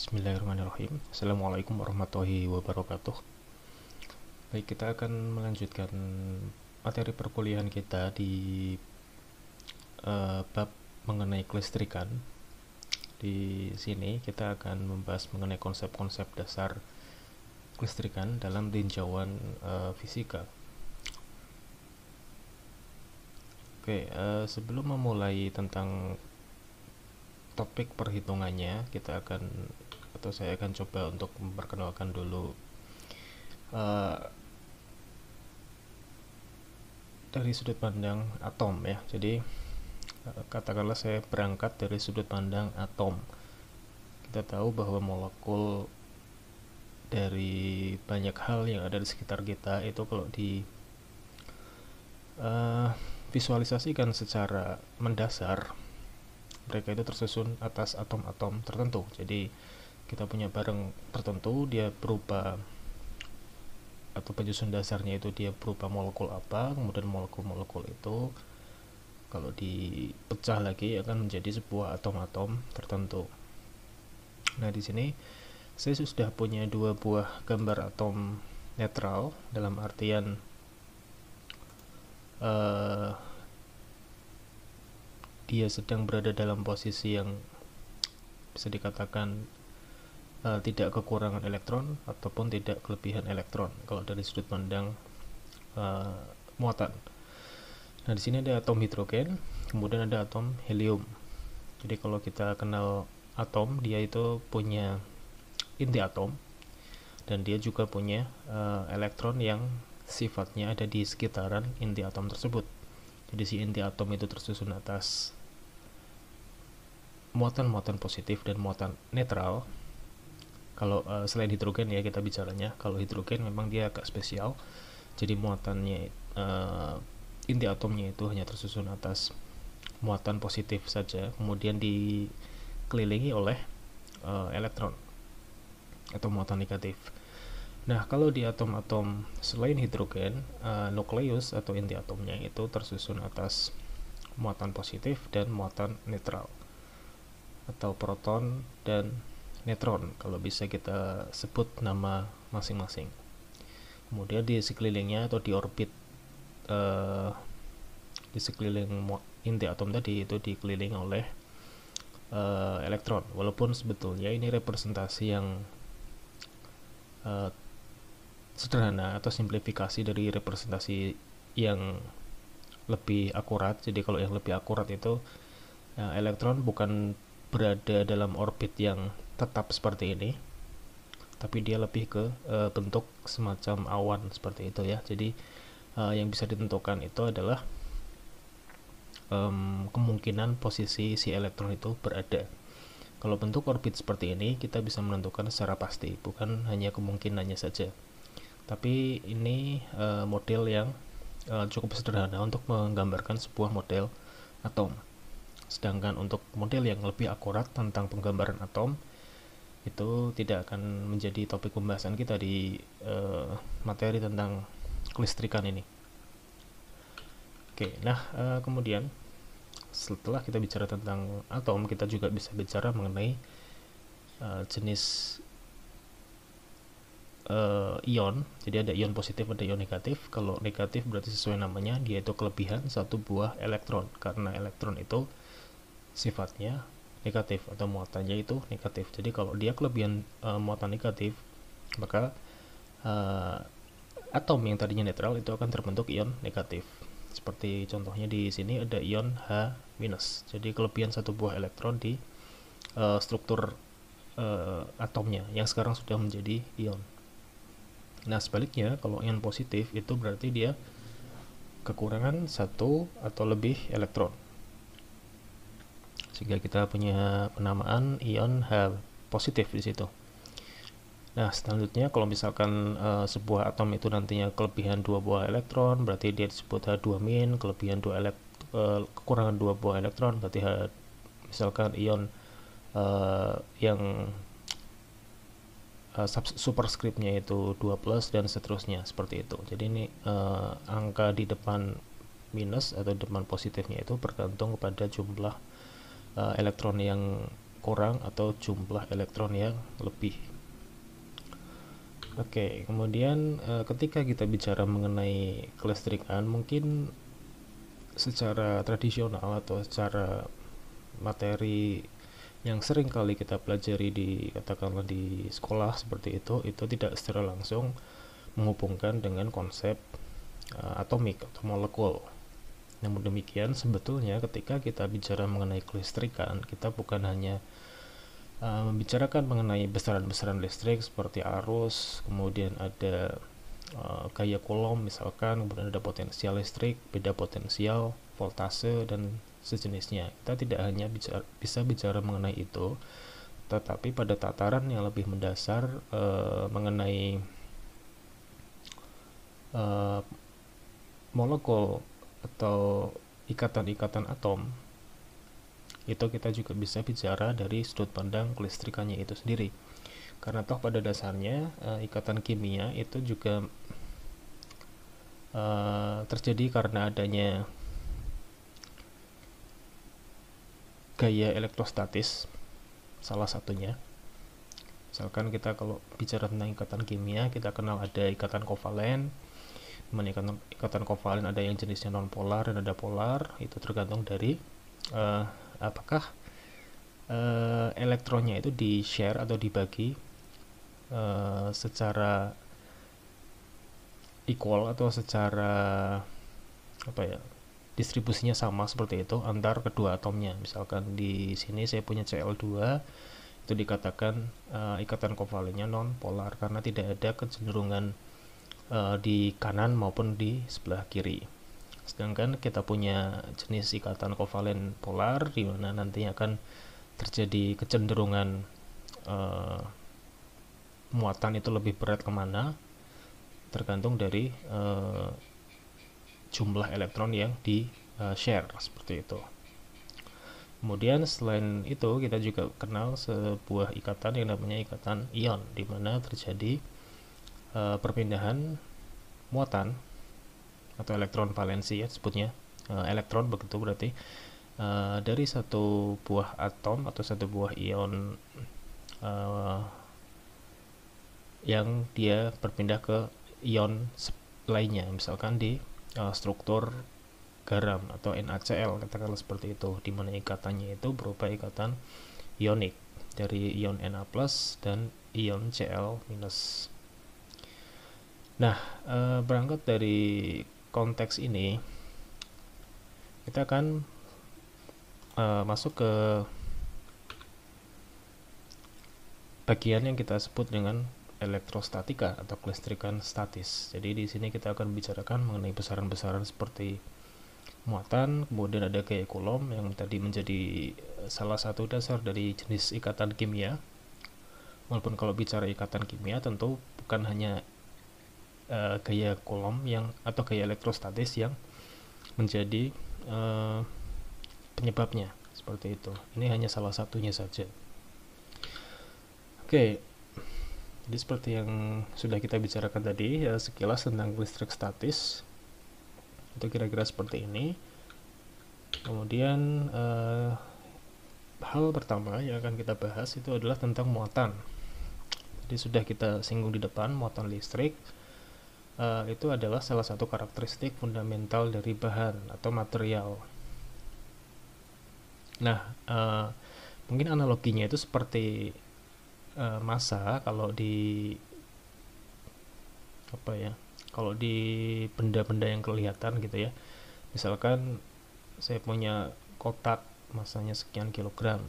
Bismillahirrahmanirrahim. Assalamualaikum warahmatullahi wabarakatuh. Baik, kita akan melanjutkan materi perkuliahan kita di bab mengenai kelistrikan. Di sini kita akan membahas mengenai konsep-konsep dasar kelistrikan dalam tinjauan fisika. Oke, sebelum memulai tentang topik perhitungannya, saya akan coba untuk memperkenalkan dulu dari sudut pandang atom ya. Jadi katakanlah saya berangkat dari sudut pandang atom. Kita tahu bahwa molekul dari banyak hal yang ada di sekitar kita itu kalau di visualisasikan secara mendasar, mereka itu tersusun atas atom-atom tertentu. Jadi kita punya barang tertentu, dia berupa atau penyusun dasarnya itu dia berupa molekul apa, kemudian molekul-molekul itu kalau dipecah lagi akan menjadi sebuah atom-atom tertentu. Nah, di sini saya sudah punya dua buah gambar atom netral, dalam artian dia sedang berada dalam posisi yang bisa dikatakan tidak kekurangan elektron ataupun tidak kelebihan elektron kalau dari sudut pandang muatan. Nah, di sini ada atom hidrogen, kemudian ada atom helium. Jadi kalau kita kenal atom, dia itu punya inti atom dan dia juga punya elektron yang sifatnya ada di sekitaran inti atom tersebut. Jadi si inti atom itu tersusun atas muatan-muatan positif dan muatan netral. Kalau selain hidrogen ya kita bicaranya, kalau hidrogen memang dia agak spesial. Jadi muatannya inti atomnya itu hanya tersusun atas muatan positif saja, kemudian dikelilingi oleh elektron atau muatan negatif. Nah, kalau di atom-atom selain hidrogen, nukleus atau inti atomnya itu tersusun atas muatan positif dan muatan netral, atau proton dan neutron kalau bisa kita sebut nama masing-masing. Kemudian di sekelilingnya atau di orbit di sekeliling inti atom tadi itu dikelilingi oleh elektron, walaupun sebetulnya ini representasi yang sederhana atau simplifikasi dari representasi yang lebih akurat. Jadi kalau yang lebih akurat itu elektron bukan berada dalam orbit yang tetap seperti ini, tapi dia lebih ke bentuk semacam awan seperti itu ya. Jadi yang bisa ditentukan itu adalah kemungkinan posisi si elektron itu berada. Kalau bentuk orbit seperti ini kita bisa menentukan secara pasti, bukan hanya kemungkinannya saja. Tapi ini model yang cukup sederhana untuk menggambarkan sebuah model atom. Sedangkan untuk model yang lebih akurat tentang penggambaran atom itu tidak akan menjadi topik pembahasan kita di materi tentang kelistrikan ini. Oke, nah kemudian setelah kita bicara tentang atom, kita juga bisa bicara mengenai jenis ion. Jadi ada ion positif, ada ion negatif. Kalau negatif berarti sesuai namanya, dia itu kelebihan satu buah elektron, karena elektron itu sifatnya negatif atau muatannya itu negatif. Jadi kalau dia kelebihan muatan negatif, maka atom yang tadinya netral itu akan terbentuk ion negatif. Seperti contohnya di sini ada ion H-. Jadi kelebihan satu buah elektron di struktur atomnya yang sekarang sudah menjadi ion. Nah, sebaliknya kalau ion positif itu berarti dia kekurangan satu atau lebih elektron, sehingga kita punya penamaan ion H positif di situ. Nah, selanjutnya kalau misalkan sebuah atom itu nantinya kelebihan 2 buah elektron, berarti dia disebut H2-, kelebihan kekurangan 2 buah elektron berarti misalkan ion yang superskripnya itu 2+ dan seterusnya seperti itu. Jadi ini angka di depan minus atau depan positifnya itu bergantung kepada jumlah elektron yang kurang atau jumlah elektron yang lebih. Oke, kemudian ketika kita bicara mengenai kelistrikan, mungkin secara tradisional atau secara materi yang sering kali kita pelajari di katakanlah di sekolah seperti itu tidak secara langsung menghubungkan dengan konsep atomik atau molekul. Namun demikian, sebetulnya ketika kita bicara mengenai kelistrikan, kita bukan hanya membicarakan mengenai besaran-besaran listrik seperti arus, kemudian ada gaya Coulomb misalkan, kemudian ada potensial listrik, beda potensial, voltase, dan sejenisnya. Kita tidak hanya bisa bicara mengenai itu, tetapi pada tataran yang lebih mendasar mengenai molekul atau ikatan-ikatan atom, itu kita juga bisa bicara dari sudut pandang kelistrikannya itu sendiri, karena toh pada dasarnya ikatan kimia itu juga terjadi karena adanya gaya elektrostatis salah satunya. Misalkan kita kalau bicara tentang ikatan kimia, kita kenal ada ikatan kovalen. Ikatan kovalen ada yang jenisnya non polar dan ada polar. Itu tergantung dari apakah elektronnya itu di share atau dibagi secara equal atau secara distribusinya sama seperti itu antar kedua atomnya. Misalkan di sini saya punya Cl2, itu dikatakan ikatan kovalennya non polar karena tidak ada kecenderungan di kanan maupun di sebelah kiri. Sedangkan kita punya jenis ikatan kovalen polar di mana nantinya akan terjadi kecenderungan muatan itu lebih berat kemana, tergantung dari jumlah elektron yang di share seperti itu. Kemudian selain itu kita juga kenal sebuah ikatan yang namanya ikatan ion, di mana terjadi perpindahan muatan atau elektron valensi ya sebutnya elektron begitu, berarti dari satu buah atom atau satu buah ion yang dia berpindah ke ion lainnya, misalkan di struktur garam atau NaCl katakanlah seperti itu, di mana ikatannya itu berupa ikatan ionik dari ion Na+ dan ion Cl-. Nah, berangkat dari konteks ini, kita akan masuk ke bagian yang kita sebut dengan elektrostatika atau kelistrikan statis. Jadi di sini kita akan bicarakan mengenai besaran-besaran seperti muatan, kemudian ada gaya Coulomb yang tadi menjadi salah satu dasar dari jenis ikatan kimia. Walaupun kalau bicara ikatan kimia tentu bukan hanya gaya Coulomb yang atau gaya elektrostatis yang menjadi penyebabnya seperti itu. Ini hanya salah satunya saja. Oke. Jadi seperti yang sudah kita bicarakan tadi ya, sekilas tentang listrik statis itu kira-kira seperti ini. Kemudian hal pertama yang akan kita bahas itu adalah tentang muatan. Jadi sudah kita singgung di depan, muatan listrik itu adalah salah satu karakteristik fundamental dari bahan atau material. Nah, mungkin analoginya itu seperti massa kalau di kalau di benda-benda yang kelihatan gitu ya. Misalkan saya punya kotak masanya sekian kilogram,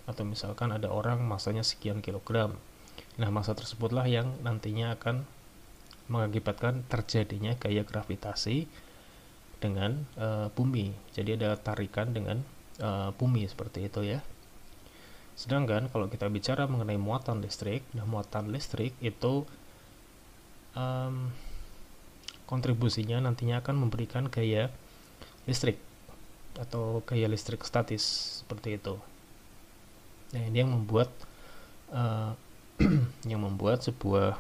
atau misalkan ada orang masanya sekian kilogram. Nah, massa tersebutlah yang nantinya akan mengakibatkan terjadinya gaya gravitasi dengan bumi. Jadi ada tarikan dengan bumi seperti itu ya. Sedangkan kalau kita bicara mengenai muatan listrik, nah muatan listrik itu kontribusinya nantinya akan memberikan gaya listrik atau gaya listrik statis seperti itu. Nah, ini yang membuat sebuah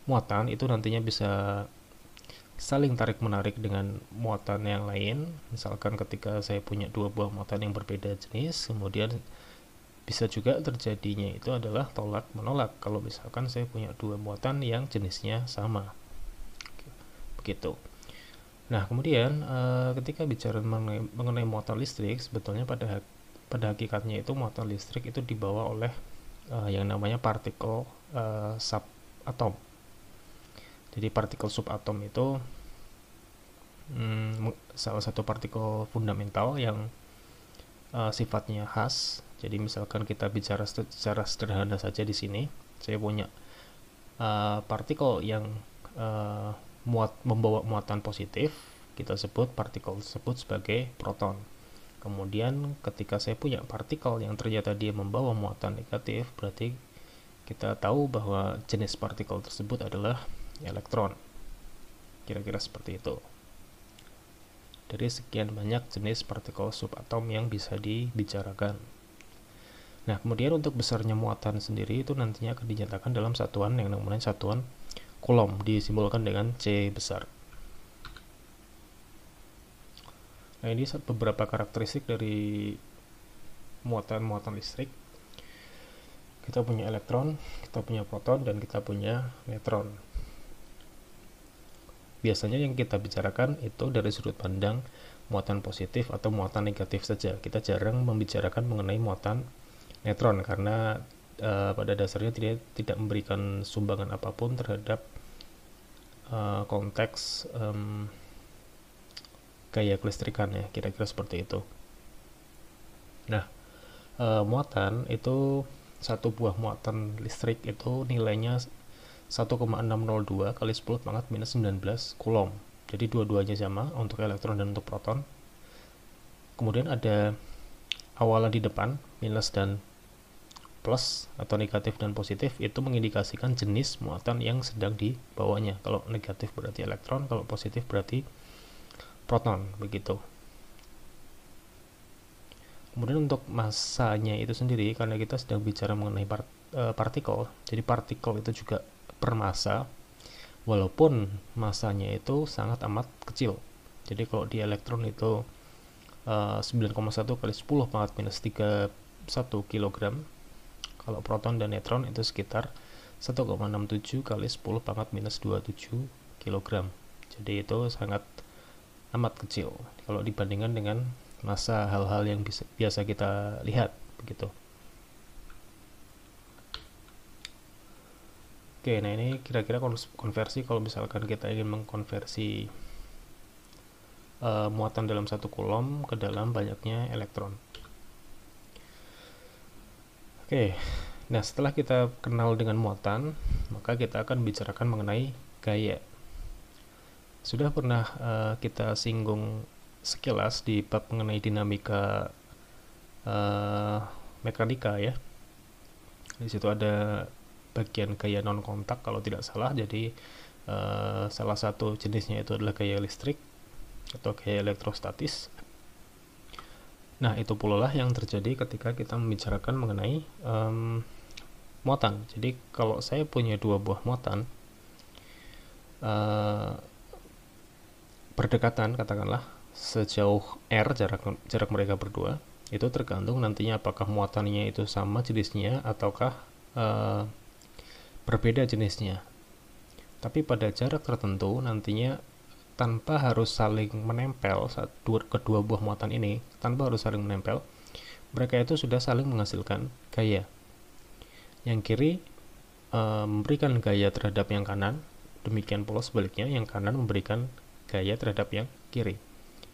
muatan itu nantinya bisa saling tarik menarik dengan muatan yang lain. Misalkan ketika saya punya dua buah muatan yang berbeda jenis, kemudian Bisa juga terjadinya itu adalah tolak menolak kalau misalkan saya punya dua muatan yang jenisnya sama, begitu. Nah, kemudian ketika bicara mengenai muatan listrik, sebetulnya pada hakikatnya itu muatan listrik itu dibawa oleh yang namanya partikel subatom. Jadi partikel subatom itu salah satu partikel fundamental yang sifatnya khas. Jadi misalkan kita bicara secara sederhana saja di sini, saya punya partikel yang membawa muatan positif, kita sebut partikel tersebut sebagai proton. Kemudian ketika saya punya partikel yang ternyata dia membawa muatan negatif, berarti kita tahu bahwa jenis partikel tersebut adalah elektron. Kira-kira seperti itu. Dari sekian banyak jenis partikel subatom yang bisa dibicarakan. Nah, kemudian untuk besarnya muatan sendiri itu nantinya akan dinyatakan dalam satuan yang namanya satuan Coulomb, disimbolkan dengan C besar. Nah, ini beberapa karakteristik dari muatan-muatan listrik. Kita punya elektron, kita punya proton, dan kita punya neutron. Biasanya yang kita bicarakan itu dari sudut pandang muatan positif atau muatan negatif saja. Kita jarang membicarakan mengenai muatan neutron karena pada dasarnya tidak memberikan sumbangan apapun terhadap konteks gaya kelistrikan, ya, kira-kira seperti itu. Nah, muatan itu, satu buah muatan listrik itu nilainya 1,602 kali 10 pangkat minus 19 Coulomb. Jadi dua-duanya sama untuk elektron dan untuk proton. Kemudian ada awalan di depan, minus dan plus atau negatif dan positif, itu mengindikasikan jenis muatan yang sedang dibawanya. Kalau negatif berarti elektron, kalau positif berarti proton, begitu. Kemudian untuk masanya itu sendiri, karena kita sedang bicara mengenai partikel, jadi partikel itu juga bermassa, walaupun masanya itu sangat amat kecil. Jadi kalau di elektron itu 9,1 kali 10 pangkat minus 31 kg, kalau proton dan neutron itu sekitar 1,67 kali 10 pangkat minus 27 kg. Jadi itu sangat amat kecil kalau dibandingkan dengan massa hal-hal yang biasa kita lihat, begitu. Oke, nah ini kira-kira konversi kalau misalkan kita ingin mengkonversi muatan dalam satu Coulomb ke dalam banyaknya elektron. Oke, nah setelah kita kenal dengan muatan, maka kita akan bicarakan mengenai gaya. Sudah pernah kita singgung sekilas di bab mengenai dinamika mekanika, ya. Di situ ada bagian gaya non kontak kalau tidak salah. Jadi salah satu jenisnya itu adalah gaya listrik atau gaya elektrostatis. Nah, itu pula lah yang terjadi ketika kita membicarakan mengenai muatan. Jadi kalau saya punya dua buah muatan berdekatan, katakanlah sejauh r jarak mereka berdua, itu tergantung nantinya apakah muatannya itu sama jenisnya ataukah berbeda jenisnya. Tapi pada jarak tertentu nantinya, tanpa harus saling menempel, kedua buah muatan ini tanpa harus saling menempel, mereka itu sudah saling menghasilkan gaya. Yang kiri memberikan gaya terhadap yang kanan, demikian pula sebaliknya, yang kanan memberikan gaya terhadap yang kiri.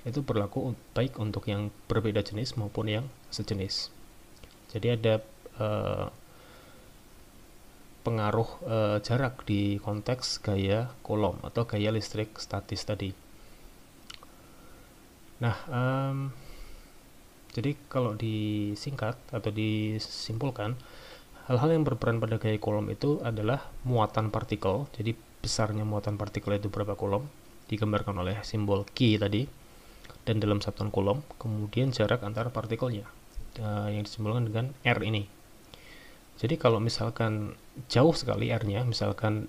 Itu berlaku baik untuk yang berbeda jenis maupun yang sejenis. Jadi ada pengaruh jarak di konteks gaya Coulomb atau gaya listrik statis tadi. Nah, jadi kalau disingkat atau disimpulkan, hal-hal yang berperan pada gaya Coulomb itu adalah muatan partikel. Jadi besarnya muatan partikel itu berapa Coulomb, digambarkan oleh simbol Q tadi, dan dalam satuan Coulomb. Kemudian jarak antara partikelnya yang disimbolkan dengan R ini. Jadi kalau misalkan jauh sekali R-nya, misalkan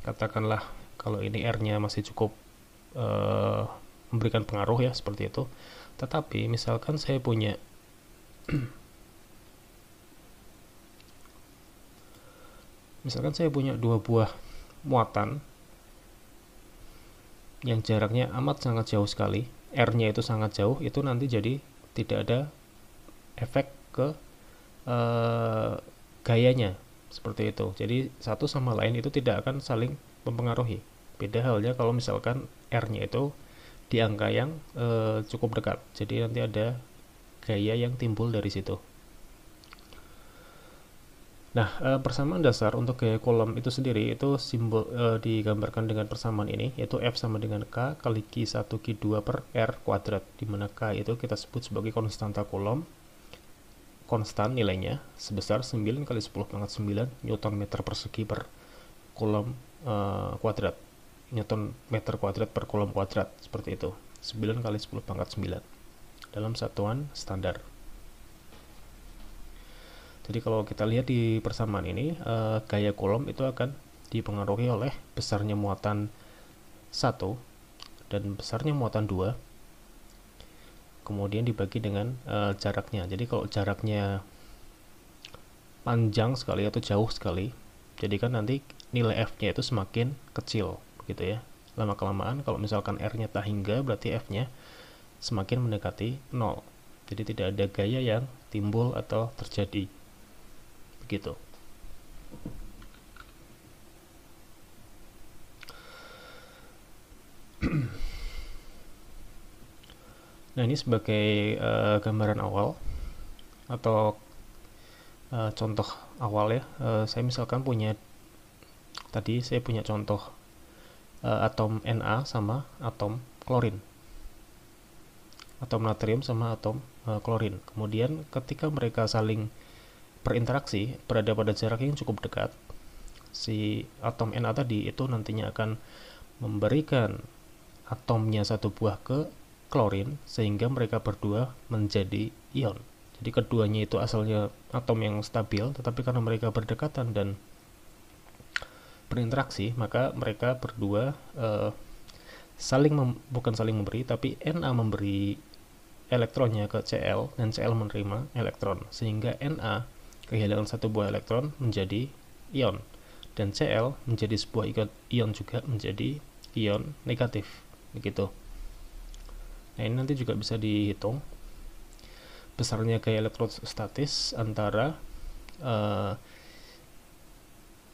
katakanlah kalau ini R-nya masih cukup memberikan pengaruh, ya, seperti itu. Tetapi misalkan saya punya Misalkan saya punya dua buah muatan yang jaraknya amat sangat jauh sekali, R-nya itu sangat jauh, itu nanti jadi tidak ada efek ke gayanya seperti itu. Jadi satu sama lain itu tidak akan saling mempengaruhi. Beda halnya kalau misalkan R-nya itu di angka yang cukup dekat. Jadi nanti ada gaya yang timbul dari situ. Nah, persamaan dasar untuk gaya kolom itu sendiri itu simbol digambarkan dengan persamaan ini, yaitu F sama dengan K kali Q1 Q2 per R kuadrat, di mana K itu kita sebut sebagai konstanta kolom, konstan nilainya sebesar 9 kali 10 pangkat 9 Newton meter persegi per kolom kuadrat. Newton meter kuadrat per kolom kuadrat, seperti itu. 9 kali 10 pangkat 9 dalam satuan standar. Jadi kalau kita lihat di persamaan ini, gaya kolom itu akan dipengaruhi oleh besarnya muatan 1 dan besarnya muatan 2, kemudian dibagi dengan jaraknya. Jadi kalau jaraknya panjang sekali atau jauh sekali, jadi kan nanti nilai F-nya itu semakin kecil, begitu ya. Lama-kelamaan kalau misalkan R-nya tak hingga, berarti F-nya semakin mendekati 0. Jadi tidak ada gaya yang timbul atau terjadi. Begitu. Nah, ini sebagai gambaran awal atau contoh awal ya. Saya misalkan punya contoh atom Na sama atom klorin, atom natrium sama atom klorin. Kemudian ketika mereka saling berinteraksi berada pada jarak yang cukup dekat, si atom Na tadi itu nantinya akan memberikan atomnya satu buah ke klorin sehingga mereka berdua menjadi ion. Jadi keduanya itu asalnya atom yang stabil, tetapi karena mereka berdekatan dan berinteraksi, maka mereka berdua bukan saling memberi, tapi Na memberi elektronnya ke Cl dan Cl menerima elektron, sehingga Na kehilangan satu buah elektron menjadi ion, dan Cl menjadi sebuah ion juga menjadi ion negatif, begitu. Nah, ini nanti juga bisa dihitung besarnya gaya elektrostatis antara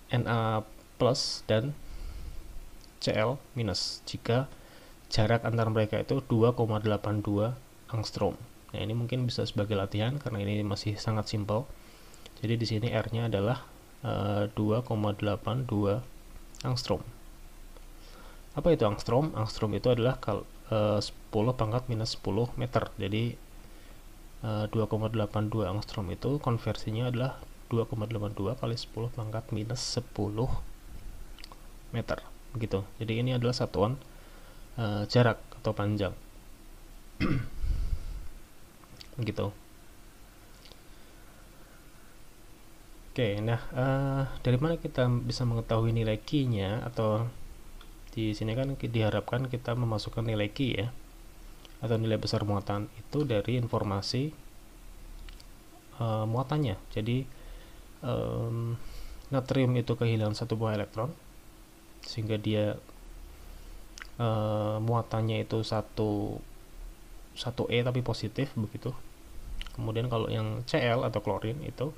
Na plus dan Cl minus jika jarak antar mereka itu 2,82 angstrom. Nah, ini mungkin bisa sebagai latihan karena ini masih sangat simpel. Jadi di sini R-nya adalah 2,82 angstrom. Apa itu angstrom? Angstrom itu adalah 10 pangkat minus 10 meter. Jadi 2,82 angstrom itu konversinya adalah 2,82 kali 10 pangkat minus 10 meter. Begitu. Jadi ini adalah satuan jarak atau panjang. Begitu. Oke, nah dari mana kita bisa mengetahui nilai Q-nya, atau di sini kan diharapkan kita memasukkan nilai Q ya, atau nilai besar muatan itu dari informasi muatannya. Jadi natrium itu kehilangan satu buah elektron sehingga dia muatannya itu 1E tapi positif, begitu. Kemudian kalau yang Cl atau klorin itu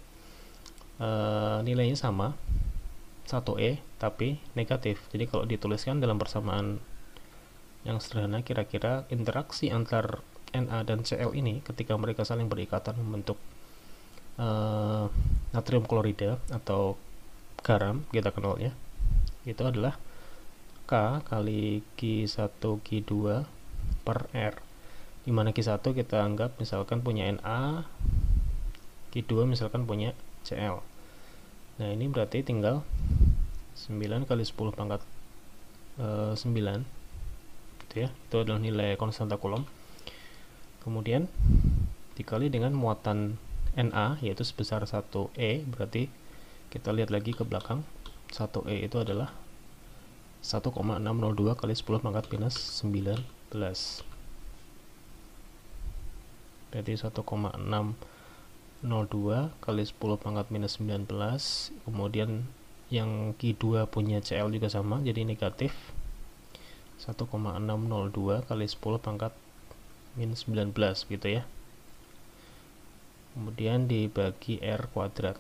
nilainya sama 1E tapi negatif. Jadi kalau dituliskan dalam persamaan yang sederhana, kira-kira interaksi antar Na dan Cl ini ketika mereka saling berikatan membentuk natrium klorida atau garam kita kenalnya, itu adalah K kali Q1 Q2 per R, dimana Q1 kita anggap misalkan punya Na, Q2 misalkan punya Cl. Nah, ini berarti tinggal 9 kali 10 pangkat 9 gitu ya. Itu adalah nilai konstanta Coulomb. Kemudian dikali dengan muatan Na yaitu sebesar 1E, berarti kita lihat lagi ke belakang. 1E itu adalah 1,602 kali 10 pangkat minus 19. Berarti 1,602 kali 10 pangkat minus 19, kemudian yang Q2 punya CL juga sama, jadi negatif 1,602 kali 10 pangkat min 19 gitu ya. Kemudian dibagi R kuadrat.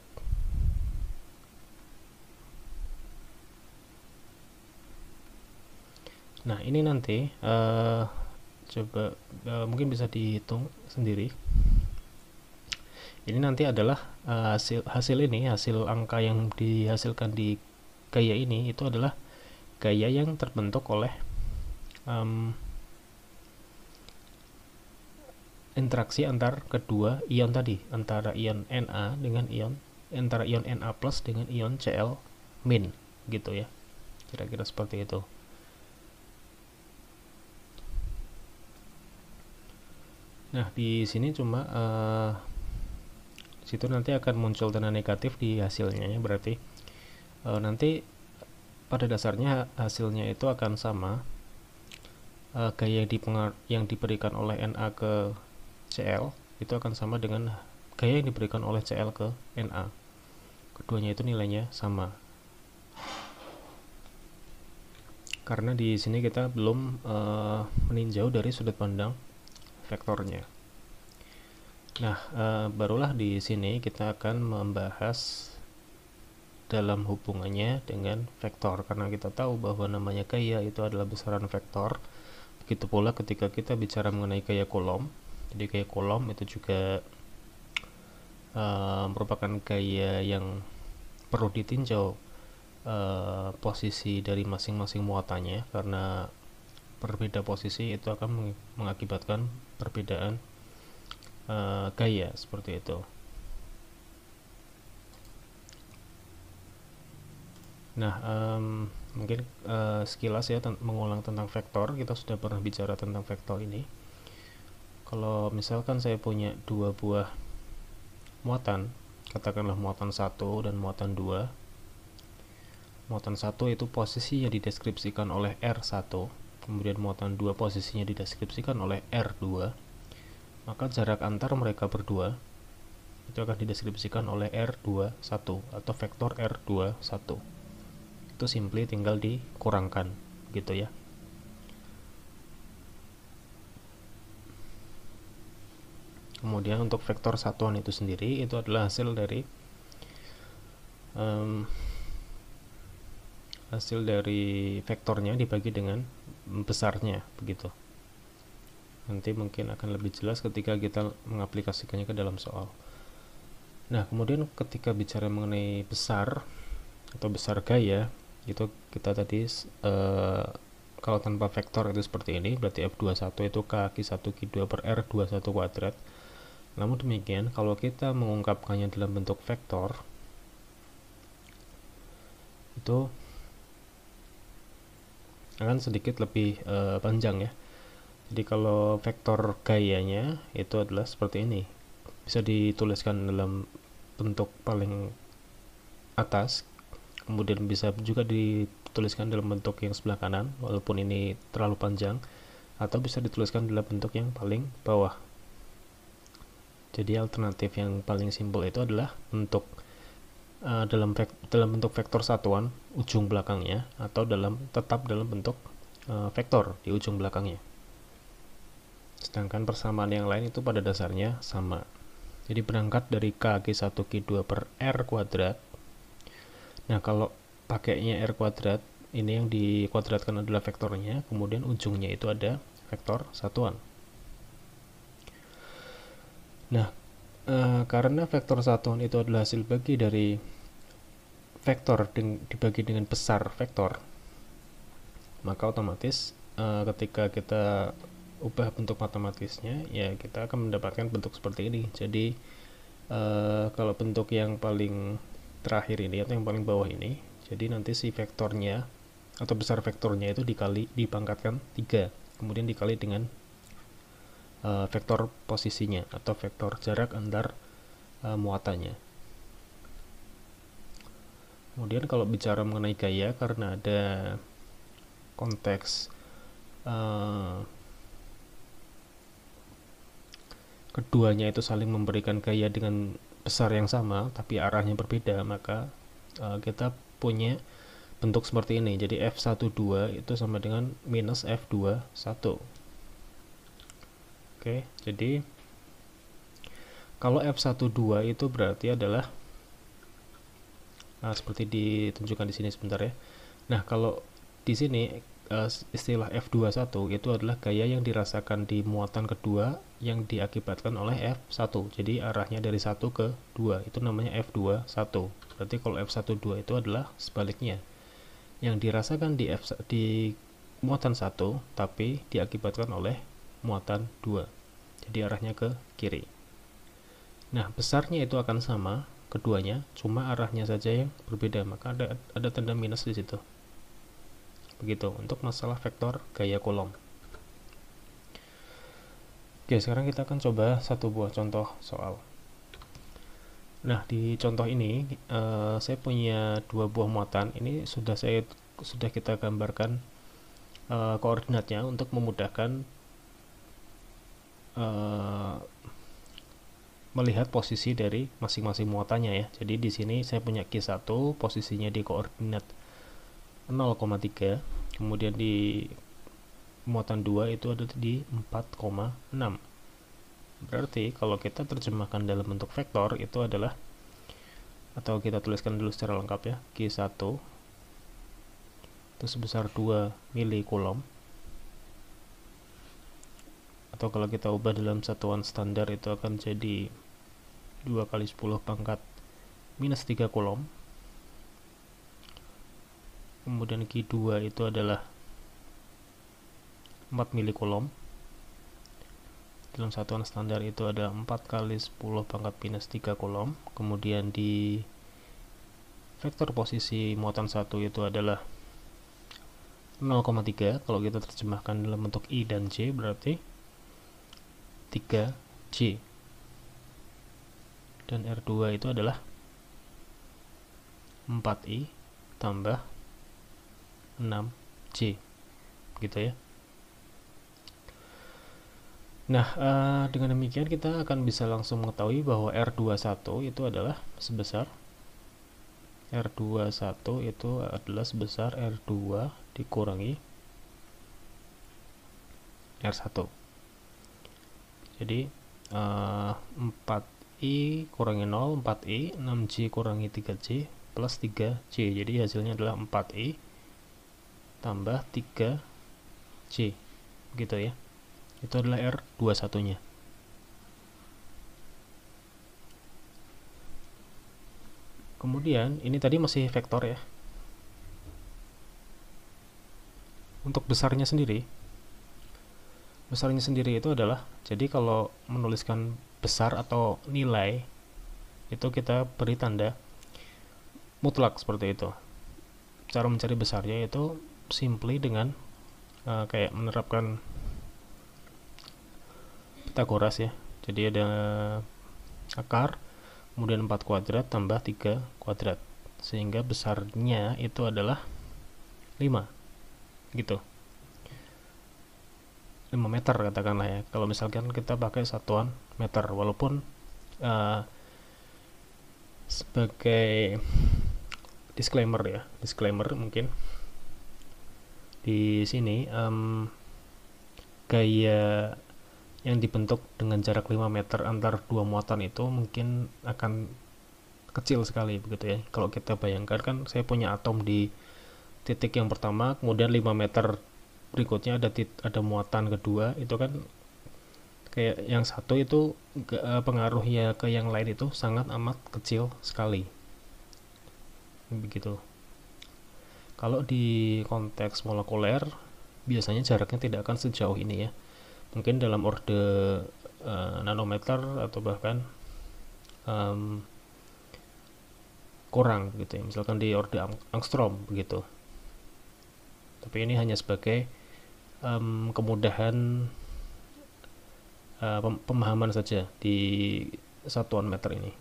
Nah ini nanti coba mungkin bisa dihitung sendiri. Ini nanti adalah hasil ini, hasil angka yang dihasilkan di gaya ini itu adalah gaya yang terbentuk oleh interaksi antar kedua ion tadi, antara ion Na dengan antara ion Na plus dengan ion Cl min gitu ya, kira-kira seperti itu. Nah di sini cuma situ nanti akan muncul tanda negatif di hasilnya ya, berarti nanti pada dasarnya hasilnya itu akan sama, gaya yang diberikan oleh Na ke Cl itu akan sama dengan gaya yang diberikan oleh Cl ke Na, keduanya itu nilainya sama, karena di sini kita belum meninjau dari sudut pandang vektornya. Nah, barulah di sini kita akan membahas dalam hubungannya dengan vektor, karena kita tahu bahwa namanya gaya itu adalah besaran vektor. Begitu pula ketika kita bicara mengenai gaya Coulomb, jadi gaya Coulomb itu juga merupakan gaya yang perlu ditinjau posisi dari masing-masing muatannya, karena berbeda posisi itu akan mengakibatkan perbedaan gaya seperti itu. Nah, mungkin sekilas ya mengulang tentang vektor. Kita sudah pernah bicara tentang vektor ini. Kalau misalkan saya punya dua buah muatan, katakanlah muatan 1 dan muatan 2. Muatan 1 itu posisinya dideskripsikan oleh R1, kemudian muatan 2 posisinya dideskripsikan oleh R2. Maka jarak antar mereka berdua itu akan dideskripsikan oleh R21 atau vektor R21. Itu simply tinggal dikurangkan gitu ya. Kemudian untuk vektor satuan itu sendiri itu adalah hasil dari vektornya dibagi dengan besarnya begitu. Nanti mungkin akan lebih jelas ketika kita mengaplikasikannya ke dalam soal. Nah, kemudian ketika bicara mengenai besar atau besar gaya, itu kita tadi kalau tanpa vektor itu seperti ini, berarti F21 itu K1Q2 per R21 kuadrat. Namun demikian, kalau kita mengungkapkannya dalam bentuk vektor, itu akan sedikit lebih panjang ya. Jadi kalau vektor gayanya itu adalah seperti ini, bisa dituliskan dalam bentuk paling atas, kemudian bisa juga dituliskan dalam bentuk yang sebelah kanan walaupun ini terlalu panjang, atau bisa dituliskan dalam bentuk yang paling bawah. Jadi alternatif yang paling simpel itu adalah bentuk dalam bentuk vektor satuan ujung belakangnya, atau tetap dalam bentuk vektor di ujung belakangnya. Sedangkan persamaan yang lain itu pada dasarnya sama. Jadi berangkat dari K1Q2 per R kuadrat. Nah, kalau pakainya R kuadrat, ini yang dikuadratkan adalah vektornya, kemudian ujungnya itu ada vektor satuan. Nah, karena vektor satuan itu adalah hasil bagi dari vektor dibagi dengan besar vektor, maka otomatis ketika kita ubah bentuk matematisnya, ya kita akan mendapatkan bentuk seperti ini. Jadi kalau bentuk yang paling terakhir ini atau yang paling bawah ini, jadi nanti si vektornya atau besar vektornya itu dipangkatkan 3, kemudian dikali dengan vektor posisinya atau vektor jarak antar muatannya. Kemudian kalau bicara mengenai gaya, karena ada konteks keduanya itu saling memberikan gaya dengan besar yang sama tapi arahnya berbeda, maka kita punya bentuk seperti ini. Jadi F12 itu sama dengan minus F21. Oke, jadi kalau F12 itu berarti adalah seperti ditunjukkan di sini sebentar ya. Nah, kalau di sini istilah F21 itu adalah gaya yang dirasakan di muatan kedua yang diakibatkan oleh F1. Jadi arahnya dari 1 ke 2 itu namanya F21. Berarti kalau F12 itu adalah sebaliknya. Yang dirasakan di muatan 1 tapi diakibatkan oleh muatan 2. Jadi arahnya ke kiri. Nah, besarnya itu akan sama keduanya, cuma arahnya saja yang berbeda, maka ada tanda minus di situ. Begitu untuk masalah vektor gaya Coulomb. Oke, sekarang kita akan coba satu buah contoh soal. Nah, di contoh ini saya punya dua buah muatan. Ini sudah kita gambarkan koordinatnya untuk memudahkan melihat posisi dari masing-masing muatannya ya. Jadi di sini saya punya Q1 posisinya di koordinat 0,3, kemudian di muatan 2 itu ada di 4,6. Berarti kalau kita terjemahkan dalam bentuk vektor itu adalah, atau kita tuliskan dulu secara lengkap ya, Q1 itu sebesar 2 milicoulomb, atau kalau kita ubah dalam satuan standar itu akan jadi 2 kali 10 pangkat minus 3 coulomb. Kemudian Q2 itu adalah 4 milicoulomb. Dalam satuan standar itu ada 4 kali 10 pangkat minus 3 coulomb. Kemudian di vektor posisi muatan 1 itu adalah 0,3. Kalau kita terjemahkan dalam bentuk I dan J berarti 3J. Dan R2 itu adalah 4I tambah 6J, gitu ya. Nah, dengan demikian kita akan bisa langsung mengetahui bahwa R21 itu adalah sebesar sebesar R2 dikurangi R1. Jadi 4I kurangi 0, 4I, 6J kurangi 3J, plus 3J. Jadi hasilnya adalah 4I tambah 3J. Gitu ya. Itu adalah R21-nya. Kemudian, ini tadi masih vektor ya. Untuk besarnya sendiri itu adalah, jadi kalau menuliskan besar atau nilai itu kita beri tanda mutlak seperti itu. Cara mencari besarnya itu simply dengan kayak menerapkan Pitagoras ya. Jadi ada akar, kemudian 4 kuadrat tambah 3 kuadrat, sehingga besarnya itu adalah 5 gitu, 5 meter katakanlah ya. Kalau misalkan kita pakai satuan meter, walaupun sebagai disclaimer mungkin di sini gaya yang dibentuk dengan jarak 5 meter antar dua muatan itu mungkin akan kecil sekali begitu ya. Kalau kita bayangkan kan saya punya atom di titik yang pertama, kemudian 5 meter berikutnya ada muatan kedua, itu kan kayak yang satu itu pengaruhnya ke yang lain itu sangat amat kecil sekali begitu. Kalau di konteks molekuler biasanya jaraknya tidak akan sejauh ini ya, mungkin dalam orde nanometer atau bahkan kurang gitu ya, misalkan di orde angstrom begitu. Tapi ini hanya sebagai kemudahan pemahaman saja di satuan meter ini.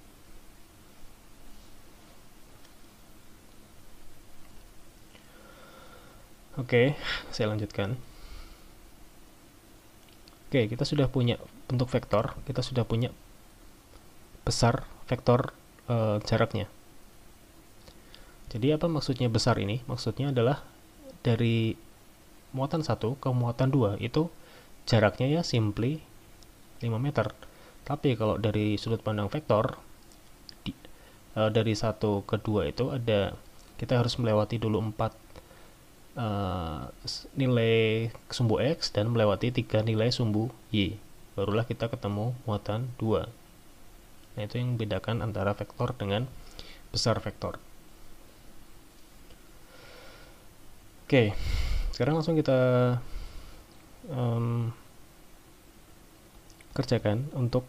Oke, saya lanjutkan. Oke, kita sudah punya bentuk vektor, kita sudah punya besar vektor jaraknya. Jadi apa maksudnya besar ini? Maksudnya adalah dari muatan 1 ke muatan 2 itu jaraknya ya simply 5 meter. Tapi kalau dari sudut pandang vektor, dari 1 ke 2 itu ada, kita harus melewati dulu 4 nilai sumbu X dan melewati 3 nilai sumbu Y. Barulah kita ketemu muatan 2. Nah, itu yang membedakan antara vektor dengan besar vektor. Oke, sekarang langsung kita kerjakan untuk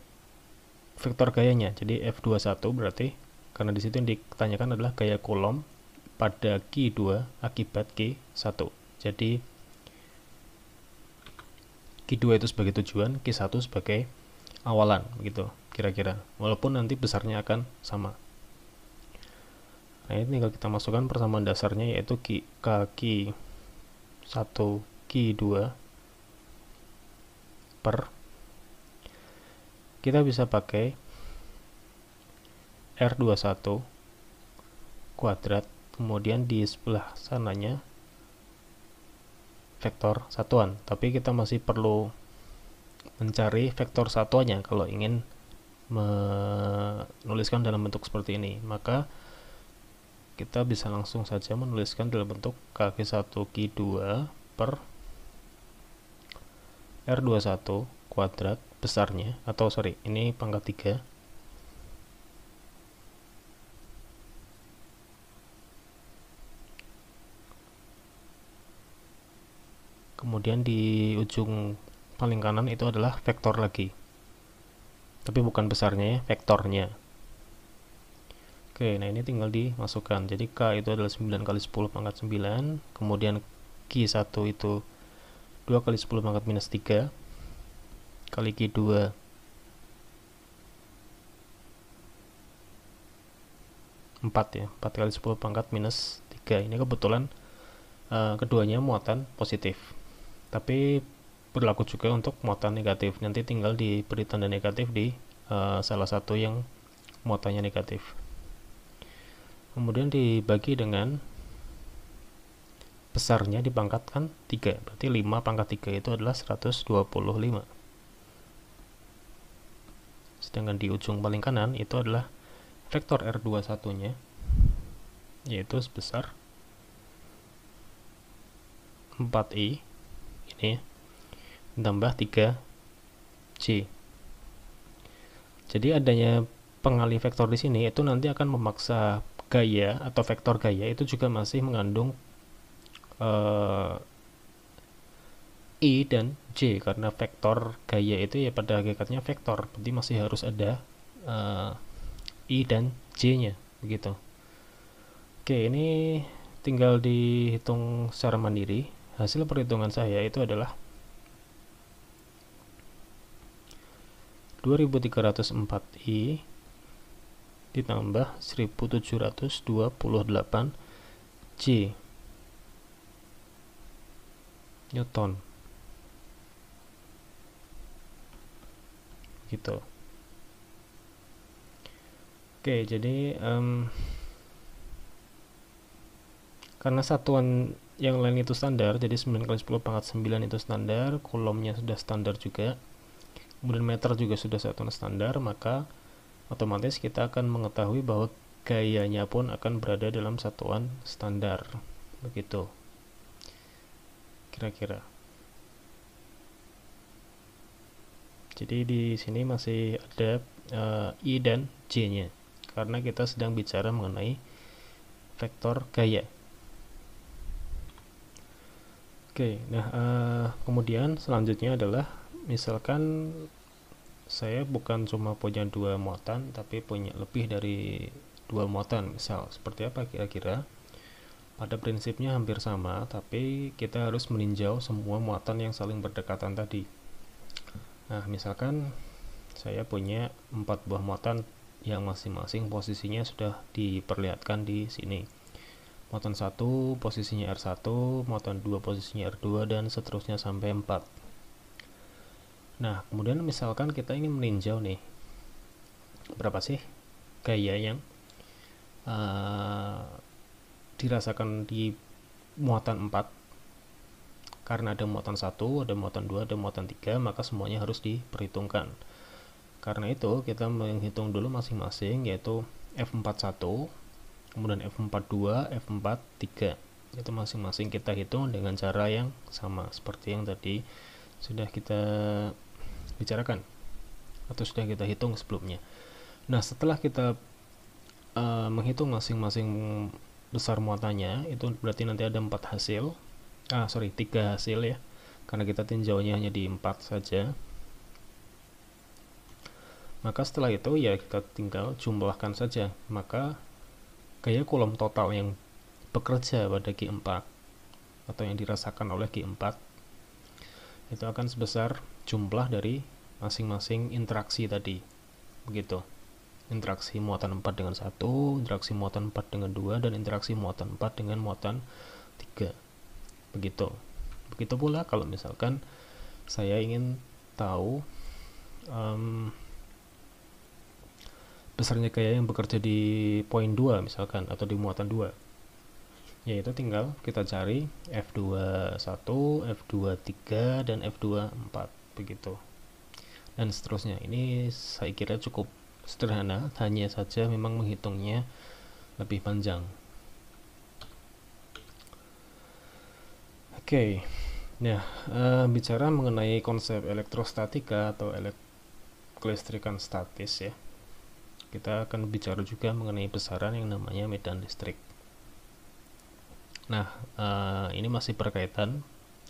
vektor gayanya. Jadi F21 berarti, karena di situ yang ditanyakan adalah gaya Coulomb pada Q2 akibat Q1. Jadi Q2 itu sebagai tujuan, Q1 sebagai awalan, begitu kira-kira. Walaupun nanti besarnya akan sama. Nah, ini tinggal kita masukkan persamaan dasarnya, yaitu Q1 Q2 per, kita bisa pakai R21 kuadrat, kemudian di sebelah sananya vektor satuan, tapi kita masih perlu mencari vektor satuannya kalau ingin menuliskan dalam bentuk seperti ini. Maka kita bisa langsung saja menuliskan dalam bentuk K1 Q2 per R21 kuadrat besarnya, atau sorry, ini pangkat 3, kemudian di ujung paling kanan itu adalah vektor lagi, tapi bukan besarnya ya, vektornya. Oke, nah ini tinggal dimasukkan. Jadi K itu adalah 9 kali 10 pangkat 9, kemudian Q1 itu 2 kali 10 pangkat minus 3 kali Q2 4 ya, 4 kali 10 pangkat minus 3. Ini kebetulan keduanya muatan positif, tapi berlaku juga untuk muatan negatif. Nanti tinggal diberi tanda negatif di salah satu yang muatannya negatif. Kemudian dibagi dengan besarnya dipangkatkan 3, berarti 5 pangkat 3 itu adalah 125. Sedangkan di ujung paling kanan itu adalah vektor R21 nya, yaitu sebesar 4i ini tambah 3j. Jadi adanya pengalih vektor di sini itu nanti akan memaksa gaya atau vektor gaya itu juga masih mengandung I dan J, karena vektor gaya itu ya pada hakikatnya vektor, berarti masih harus ada I dan J nya begitu. Oke, ini tinggal dihitung secara mandiri. Hasil perhitungan saya itu adalah 2304i ditambah 1728 J Newton gitu. Oke, jadi karena satuan yang lain itu standar, jadi 9 kali 10 pangkat 9 itu standar, Coulombnya sudah standar juga, kemudian meter juga sudah satuan standar, maka otomatis kita akan mengetahui bahwa gayanya pun akan berada dalam satuan standar, begitu kira-kira. Jadi di sini masih ada I dan J nya, karena kita sedang bicara mengenai vektor gaya. Oke, nah kemudian selanjutnya adalah misalkan saya bukan cuma punya 2 muatan, tapi punya lebih dari 2 muatan. Misal seperti apa kira-kira? Pada prinsipnya hampir sama, tapi kita harus meninjau semua muatan yang saling berdekatan tadi. Nah, misalkan saya punya 4 buah muatan yang masing-masing posisinya sudah diperlihatkan di sini. Muatan 1 posisinya R1, muatan 2 posisinya R2, dan seterusnya sampai 4. Nah, kemudian misalkan kita ingin meninjau nih, berapa sih gaya yang dirasakan di muatan 4, karena ada muatan 1, ada muatan 2, ada muatan 3, maka semuanya harus diperhitungkan. Karena itu kita menghitung dulu masing-masing, yaitu F41, kemudian F42, F43. Itu masing-masing kita hitung dengan cara yang sama seperti yang tadi sudah kita bicarakan atau sudah kita hitung sebelumnya. Nah, setelah kita menghitung masing-masing besar muatannya, itu berarti nanti ada 3 hasil ya, karena kita tinjaunya hanya di 4 saja. Maka setelah itu ya kita tinggal jumlahkan saja, maka gaya Coulomb total yang bekerja pada Q4 atau yang dirasakan oleh Q4 itu akan sebesar jumlah dari masing-masing interaksi tadi, begitu. Interaksi muatan 4 dengan 1, interaksi muatan 4 dengan 2, dan interaksi muatan 4 dengan muatan 3, begitu. Begitu pula kalau misalkan saya ingin tahu besarnya gaya yang bekerja di poin 2 misalkan, atau di muatan 2, yaitu tinggal kita cari F21, F23, dan F24, begitu, dan seterusnya. Ini saya kira cukup sederhana, hanya saja memang menghitungnya lebih panjang. Oke. Nah, bicara mengenai konsep elektrostatika atau kelistrikan statis ya, kita akan bicara juga mengenai besaran yang namanya medan listrik. Nah, ini masih berkaitan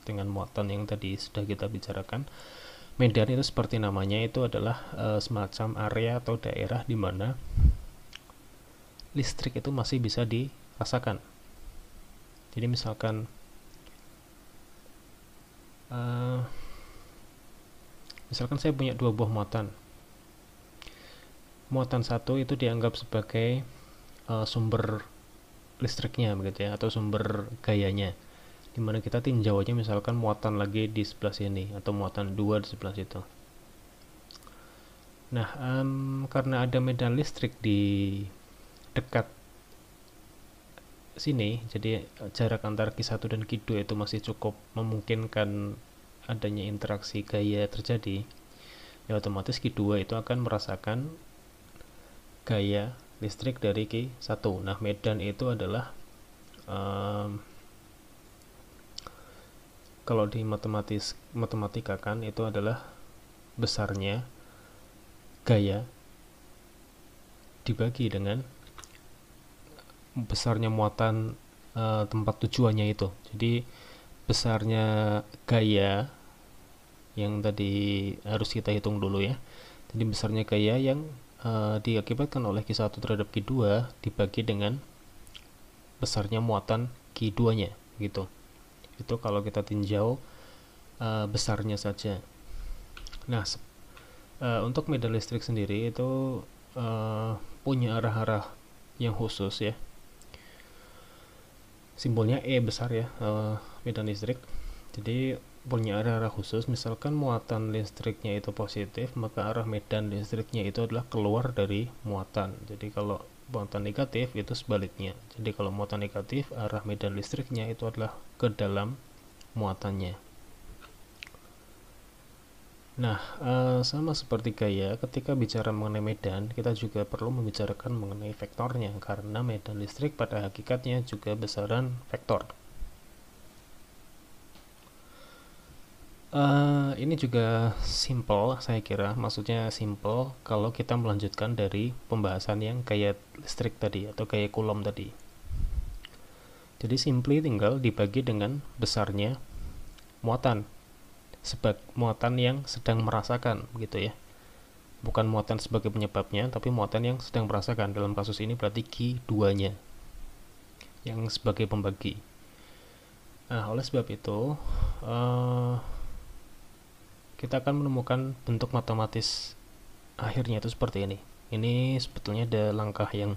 dengan muatan yang tadi sudah kita bicarakan. Medan itu seperti namanya, itu adalah semacam area atau daerah di mana listrik itu masih bisa dirasakan. Jadi misalkan saya punya 2 buah muatan. Muatan 1 itu dianggap sebagai sumber listriknya begitu ya, atau sumber gayanya, dimana kita tinjau aja misalkan muatan lagi di sebelah sini atau muatan 2 di sebelah situ. Nah, karena ada medan listrik di dekat sini, jadi jarak antara Q1 dan Q2 itu masih cukup memungkinkan adanya interaksi gaya terjadi, ya otomatis Q2 itu akan merasakan gaya listrik dari Q1. Nah, medan itu adalah kalau di matematika kan itu adalah besarnya gaya dibagi dengan besarnya muatan tempat tujuannya itu. Jadi besarnya gaya yang tadi harus kita hitung dulu ya. Jadi besarnya gaya yang diakibatkan oleh Q1 terhadap Q2 dibagi dengan besarnya muatan Q2-nya gitu. Itu kalau kita tinjau besarnya saja. Nah, untuk medan listrik sendiri itu punya arah-arah yang khusus ya. Simbolnya E besar ya, medan listrik. Jadi punya arah-arah khusus. Misalkan muatan listriknya itu positif, maka arah medan listriknya itu adalah keluar dari muatan. Jadi kalau muatan negatif itu sebaliknya. Jadi kalau muatan negatif, arah medan listriknya itu adalah ke dalam muatannya. Nah, sama seperti gaya, ketika bicara mengenai medan, kita juga perlu membicarakan mengenai vektornya, karena medan listrik pada hakikatnya juga besaran vektor. Ini juga simple, saya kira. Maksudnya simple kalau kita melanjutkan dari pembahasan yang gaya listrik tadi atau gaya Coulomb tadi. Jadi simply tinggal dibagi dengan besarnya muatan, muatan yang sedang merasakan gitu ya. Bukan muatan sebagai penyebabnya, tapi muatan yang sedang merasakan. Dalam kasus ini berarti Q2-nya yang sebagai pembagi. Nah, oleh sebab itu kita akan menemukan bentuk matematis akhirnya itu seperti ini. Ini sebetulnya ada langkah yang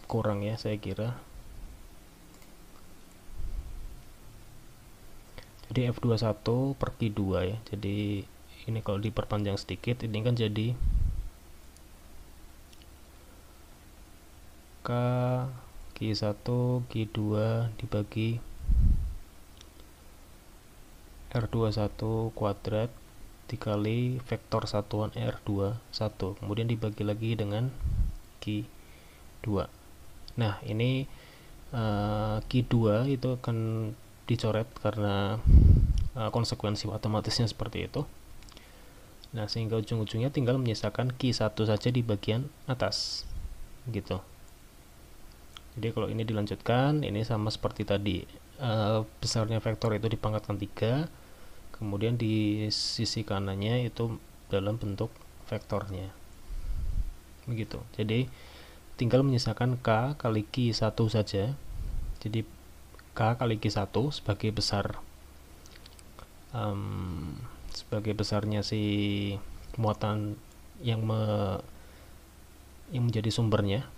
kurang ya, saya kira. Jadi F21 per Q2 ya. Jadi ini kalau diperpanjang sedikit, ini kan jadi K Q1 Q2 dibagi R21 kuadrat dikali vektor satuan R21, kemudian dibagi lagi dengan Q2. Nah, ini Q2 itu akan dicoret karena konsekuensi matematisnya seperti itu. Nah, sehingga ujung-ujungnya tinggal menyisakan Q1 saja di bagian atas gitu. Jadi kalau ini dilanjutkan, ini sama seperti tadi, besarnya vektor itu dipangkatkan 3, kemudian di sisi kanannya itu dalam bentuk vektornya begitu. Jadi tinggal menyisakan K kali Q1 saja. Jadi K kali Q1 sebagai besarnya si muatan yang menjadi sumbernya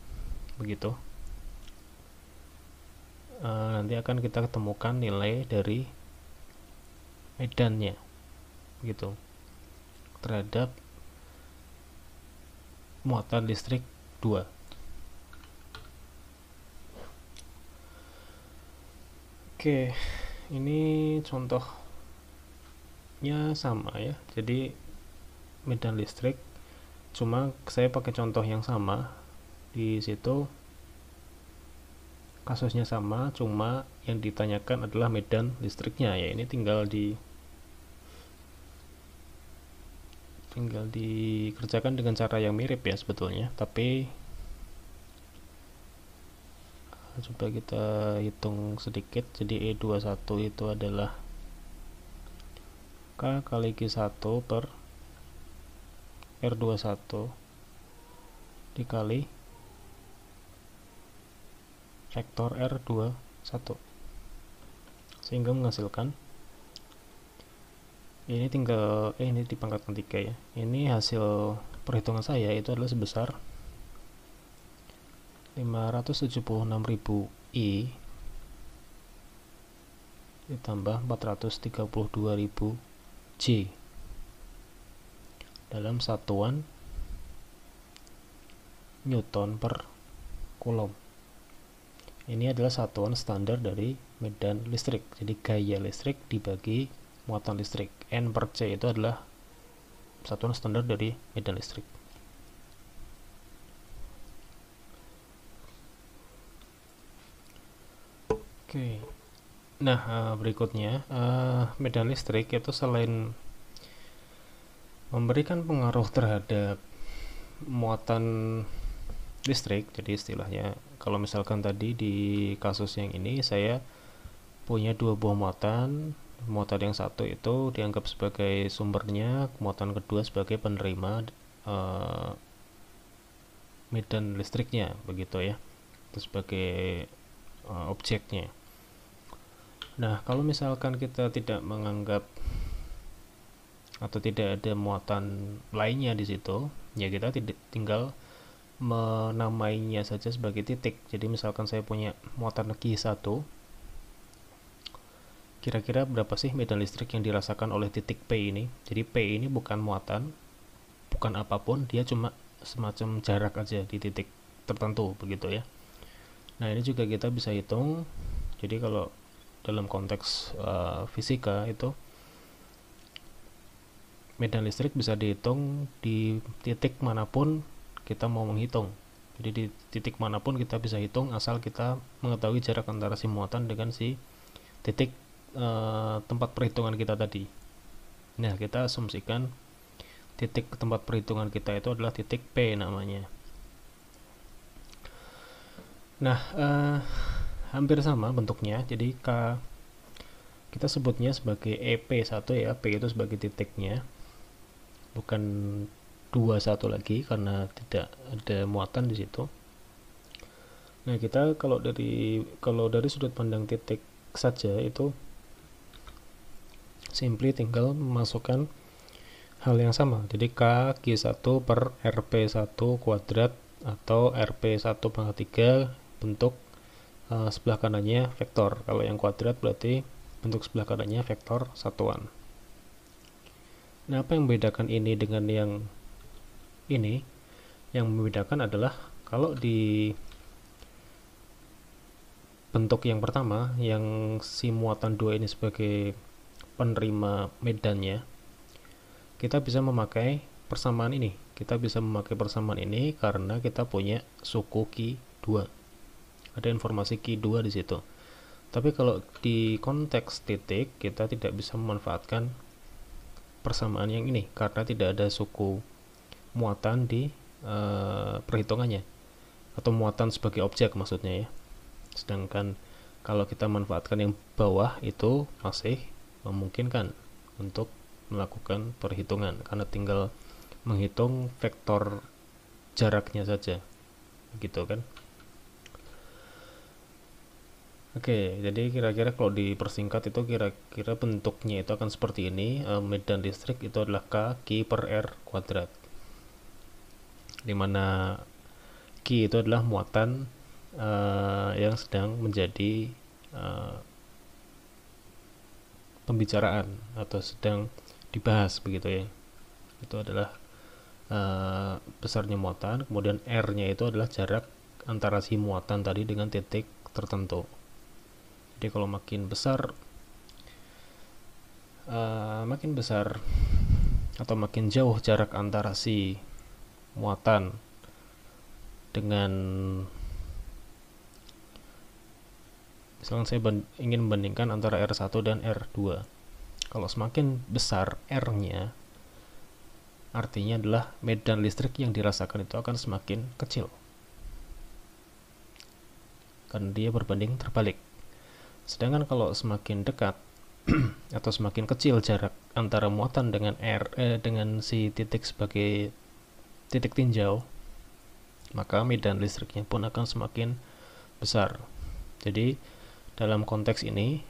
begitu. Nanti akan kita ketemukan nilai dari medannya gitu terhadap muatan listrik 2. Oke, ini contohnya sama ya. Jadi medan listrik, cuma saya pakai contoh yang sama. Di situ kasusnya sama, cuma yang ditanyakan adalah medan listriknya ya. Ini tinggal dikerjakan dengan cara yang mirip ya sebetulnya, tapi coba kita hitung sedikit. Jadi E21 itu adalah K kali Q1 per R21 dikali vektor R21 sehingga menghasilkan ini ini dipangkatkan 3 ya. Ini hasil perhitungan saya itu adalah sebesar 576.000 I ditambah 432.000 J dalam satuan Newton per Coulomb. Ini adalah satuan standar dari medan listrik. Jadi gaya listrik dibagi muatan listrik. N per C itu adalah satuan standar dari medan listrik. Oke. Nah, berikutnya medan listrik itu selain memberikan pengaruh terhadap muatan listrik, jadi istilahnya kalau misalkan tadi di kasus yang ini saya punya 2 buah muatan yang satu itu dianggap sebagai sumbernya, muatan kedua sebagai penerima medan listriknya begitu ya, itu sebagai objeknya. Nah, kalau misalkan kita tidak menganggap atau tidak ada muatan lainnya di situ, ya kita tinggal menamainya saja sebagai titik. Jadi misalkan saya punya muatan Q1, kira-kira berapa sih medan listrik yang dirasakan oleh titik P ini. Jadi P ini bukan muatan, bukan apapun, dia cuma semacam jarak aja di titik tertentu begitu ya. Nah, ini juga kita bisa hitung. Jadi kalau dalam konteks fisika itu medan listrik bisa dihitung di titik manapun kita mau menghitung. Jadi di titik manapun kita bisa hitung asal kita mengetahui jarak antara si muatan dengan si titik tempat perhitungan kita tadi. Nah, kita asumsikan titik tempat perhitungan kita itu adalah titik P namanya. Nah, hampir sama bentuknya. Jadi kita sebutnya sebagai EP1 ya. P itu sebagai titiknya, bukan 21 lagi karena tidak ada muatan di situ. Nah, kita kalau dari sudut pandang titik saja itu simply tinggal memasukkan hal yang sama. Jadi K Q1 per RP1 kuadrat atau RP1 pangkat 3 bentuk sebelah kanannya vektor. Kalau yang kuadrat berarti bentuk sebelah kanannya vektor satuan. Nah, apa yang membedakan ini dengan yang ini? Yang membedakan adalah kalau di bentuk yang pertama, yang si muatan 2 ini sebagai penerima medannya, kita bisa memakai persamaan ini. Kita bisa memakai persamaan ini karena kita punya suku Ki 2. Ada informasi Ki 2 di situ. Tapi kalau di konteks titik, kita tidak bisa memanfaatkan persamaan yang ini karena tidak ada suku muatan di perhitungannya, atau muatan sebagai objek maksudnya ya. Sedangkan kalau kita manfaatkan yang bawah itu masih memungkinkan untuk melakukan perhitungan karena tinggal menghitung vektor jaraknya saja, gitu kan. Oke, jadi kira-kira kalau dipersingkat itu kira-kira bentuknya itu akan seperti ini. Medan listrik itu adalah K Q per R kuadrat, dimana Q itu adalah muatan yang sedang menjadi pembicaraan atau sedang dibahas begitu ya. Itu adalah besarnya muatan, kemudian R-nya itu adalah jarak antara si muatan tadi dengan titik tertentu. Jadi kalau makin besar atau makin jauh jarak antara si muatan dengan, misalkan saya ingin membandingkan antara R1 dan R2, kalau semakin besar R-nya, artinya adalah medan listrik yang dirasakan itu akan semakin kecil karena dia berbanding terbalik. Sedangkan kalau semakin dekat atau semakin kecil jarak antara muatan dengan dengan si titik sebagai titik tinjau, maka medan listriknya pun akan semakin besar. Jadi dalam konteks ini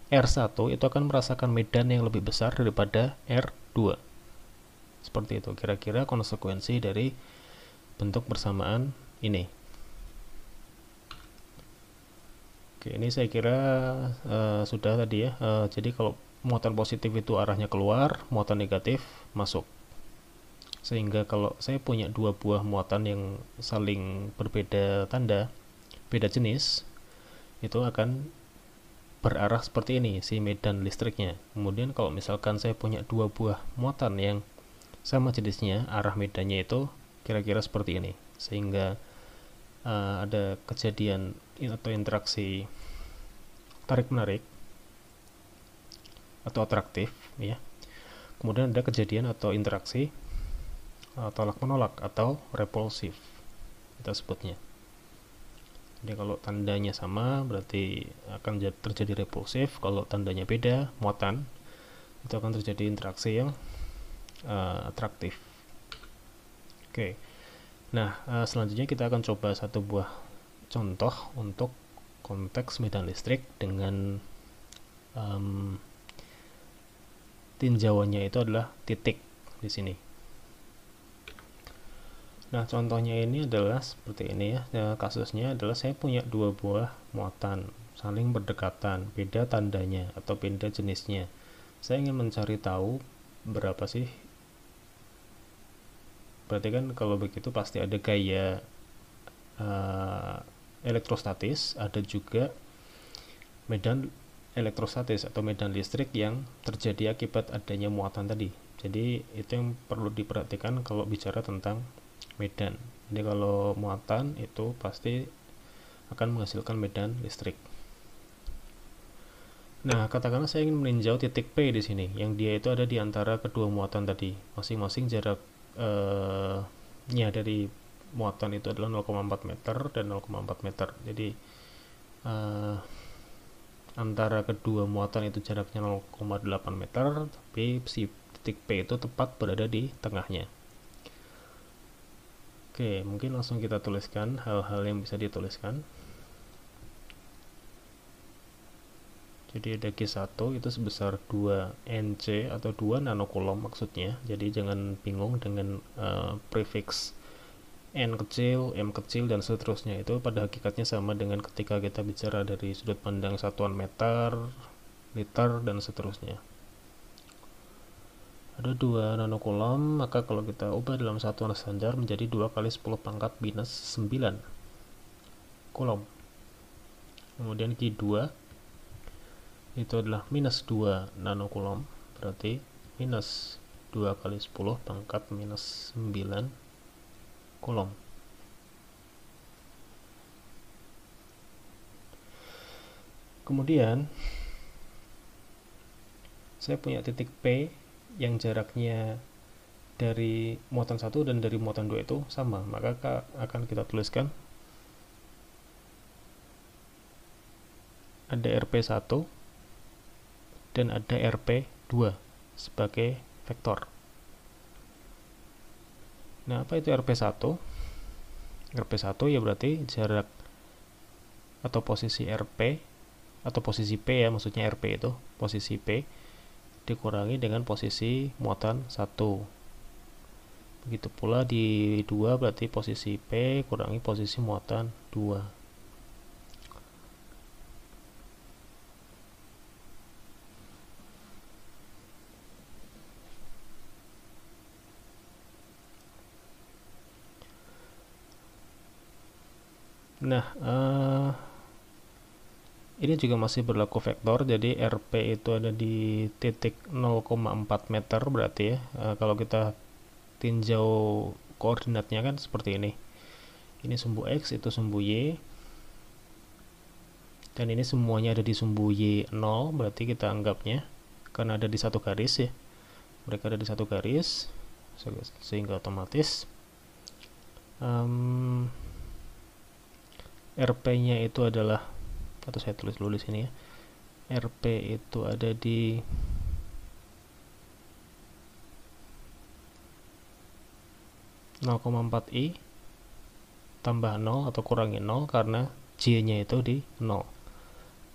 R1 itu akan merasakan medan yang lebih besar daripada R2. Seperti itu kira-kira konsekuensi dari bentuk bersamaan ini. Oke, ini saya kira sudah tadi ya. Jadi kalau muatan positif itu arahnya keluar, muatan negatif masuk. Sehingga kalau saya punya dua buah muatan yang saling berbeda tanda, beda jenis, itu akan berarah seperti ini si medan listriknya. Kemudian kalau misalkan saya punya dua buah muatan yang sama jenisnya, arah medannya itu kira-kira seperti ini. Sehingga ada kejadian atau interaksi tarik menarik atau atraktif ya. Kemudian ada kejadian atau interaksi tolak menolak atau repulsif kita sebutnya. Jadi kalau tandanya sama berarti akan terjadi repulsif, kalau tandanya beda muatan itu akan terjadi interaksi yang atraktif. Oke. Nah, selanjutnya kita akan coba satu buah contoh untuk konteks medan listrik dengan tinjauannya itu adalah titik di sini. Nah, contohnya ini adalah seperti ini ya. Kasusnya adalah saya punya dua buah muatan saling berdekatan, beda tandanya atau beda jenisnya. Saya ingin mencari tahu berapa sih. Berarti kan kalau begitu pasti ada gaya elektrostatis, ada juga medan elektrostatis atau medan listrik yang terjadi akibat adanya muatan tadi. Jadi itu yang perlu diperhatikan kalau bicara tentang medan. Jadi kalau muatan itu pasti akan menghasilkan medan listrik. Nah, katakanlah saya ingin meninjau titik P di sini, yang dia itu ada di antara kedua muatan tadi. Masing-masing jarak dari muatan itu adalah 0,4 meter dan 0,4 meter. Jadi antara kedua muatan itu jaraknya 0,8 meter, tapi si titik P itu tepat berada di tengahnya. Oke, mungkin langsung kita tuliskan hal-hal yang bisa dituliskan. Jadi ada Q1 itu sebesar 2 NC atau 2 nanocoulomb maksudnya. Jadi jangan bingung dengan prefix N kecil, M kecil, dan seterusnya. Itu pada hakikatnya sama dengan ketika kita bicara dari sudut pandang satuan meter, liter, dan seterusnya. Ada 2 nanocoulomb, maka kalau kita ubah dalam satuan standar menjadi 2 kali 10 pangkat minus 9. Coulomb. Kemudian Q2 itu adalah minus 2 nanocoulomb, berarti minus 2 kali 10 pangkat minus 9 coulomb. Kemudian saya punya titik P yang jaraknya dari muatan 1 dan dari muatan 2 itu sama, maka akan kita tuliskan ada RP1 dan ada RP2 sebagai vektor. Nah, apa itu RP1? RP1 ya berarti jarak atau posisi RP atau posisi P ya, maksudnya RP itu posisi P dikurangi dengan posisi muatan 1. Begitu pula di 2 berarti posisi P kurangi posisi muatan 2. Nah, ini juga masih berlaku vektor, jadi RP itu ada di titik 0,4 meter berarti ya. Kalau kita tinjau koordinatnya kan seperti ini. Ini sumbu X, itu sumbu Y. Dan ini semuanya ada di sumbu Y 0, berarti kita anggapnya karena ada di satu garis ya. Mereka ada di satu garis, sehingga otomatis RP-nya itu adalah, atau saya tulis dulu di sini ya, RP itu ada di (0,4i) tambah 0 atau kurangi 0 karena J-nya itu di 0.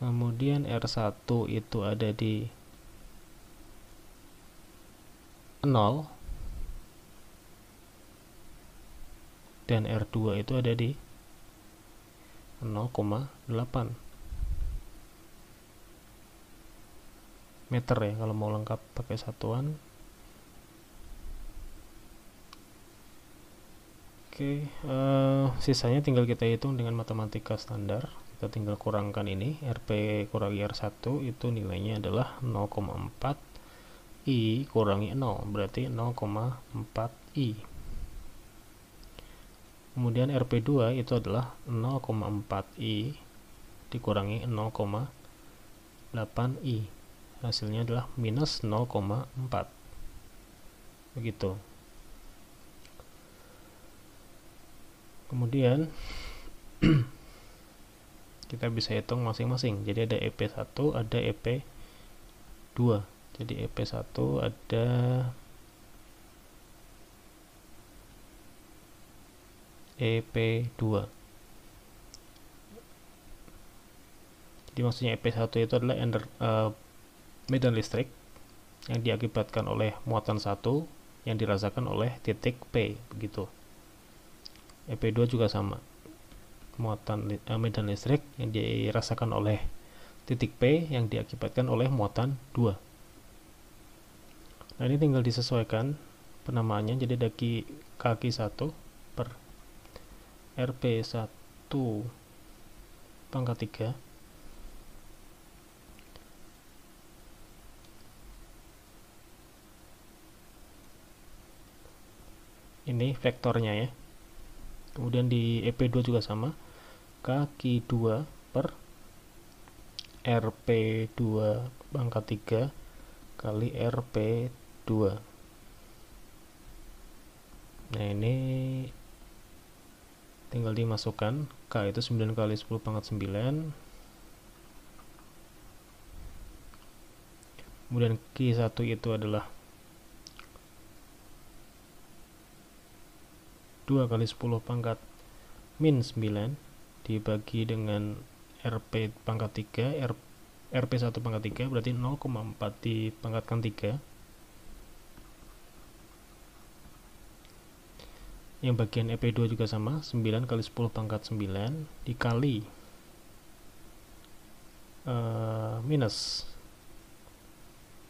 Kemudian R1 itu ada di 0 dan R2 itu ada di 0,8 meter ya kalau mau lengkap pakai satuan. Oke, sisanya tinggal kita hitung dengan matematika standar. Kita tinggal kurangkan ini, RP kurangi R1 itu nilainya adalah 0,4 I kurangi 0, berarti 0,4 I. Kemudian RP2 itu adalah 0,4i dikurangi 0,8i. Hasilnya adalah minus 0,4. Begitu. Kemudian kita bisa hitung masing-masing. Jadi ada EP1, ada EP2. Jadi EP1 ada EP2. Jadi maksudnya EP1 itu adalah medan listrik yang diakibatkan oleh muatan 1 yang dirasakan oleh titik P, begitu. EP2 juga sama, muatan medan listrik yang dirasakan oleh titik P yang diakibatkan oleh muatan 2. Nah, ini tinggal disesuaikan penamaannya, jadi ada kaki 1 per RP1 pangkat 3 ini vektornya ya. Kemudian di EP2 juga sama, kaki 2 per RP2 pangkat 3 kali RP2. Nah, ini tinggal dimasukkan, K itu 9 kali 10 pangkat 9. Kemudian Q1 itu adalah 2 kali 10 pangkat min 9 dibagi dengan RP pangkat 3, RP1 pangkat 3 berarti 0,4 dipangkatkan 3. Yang bagian EP2 juga sama, 9 kali 10 pangkat 9 dikali minus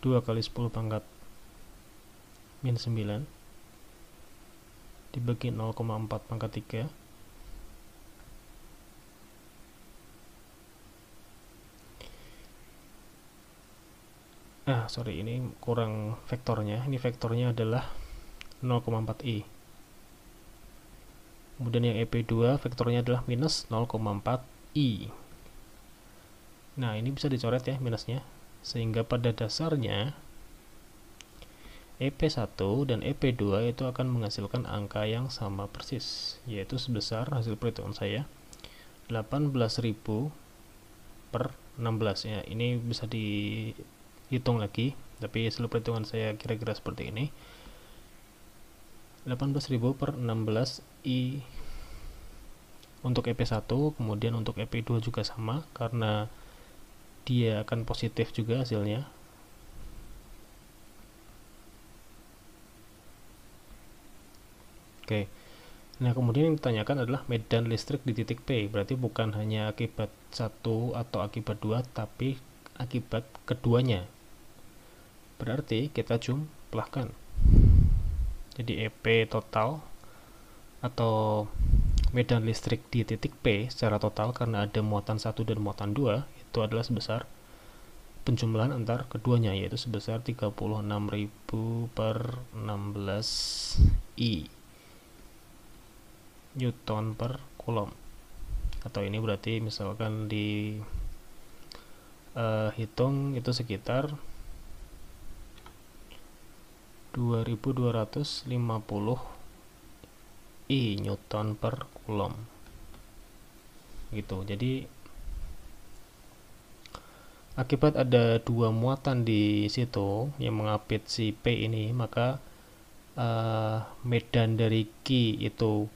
2 kali 10 pangkat min 9 dibagi 0,4 pangkat 3 sorry, ini kurang vektornya. Ini vektornya adalah 0,4 I. Kemudian yang EP2 vektornya adalah minus 0,4 I. Nah, ini bisa dicoret ya minusnya, sehingga pada dasarnya EP1 dan EP2 itu akan menghasilkan angka yang sama persis, yaitu sebesar, hasil perhitungan saya, 18.000 per 16 ya. Ini bisa dihitung lagi, tapi hasil perhitungan saya kira-kira seperti ini. 18.000 per 16 I untuk EP1, kemudian untuk EP2 juga sama, karena dia akan positif juga hasilnya. Oke. Nah, kemudian yang ditanyakan adalah medan listrik di titik P. Berarti bukan hanya akibat satu atau akibat dua, tapi akibat keduanya. Berarti kita jumlahkan. Jadi EP total atau medan listrik di titik P secara total, karena ada muatan 1 dan muatan 2, itu adalah sebesar penjumlahan antar keduanya, yaitu sebesar 36.000 per 16 I Newton per Coulomb. Atau ini berarti misalkan di hitung itu sekitar 2250 I Newton per Coulomb gitu. Jadi akibat ada dua muatan di situ yang mengapit si P ini, maka medan dari Q itu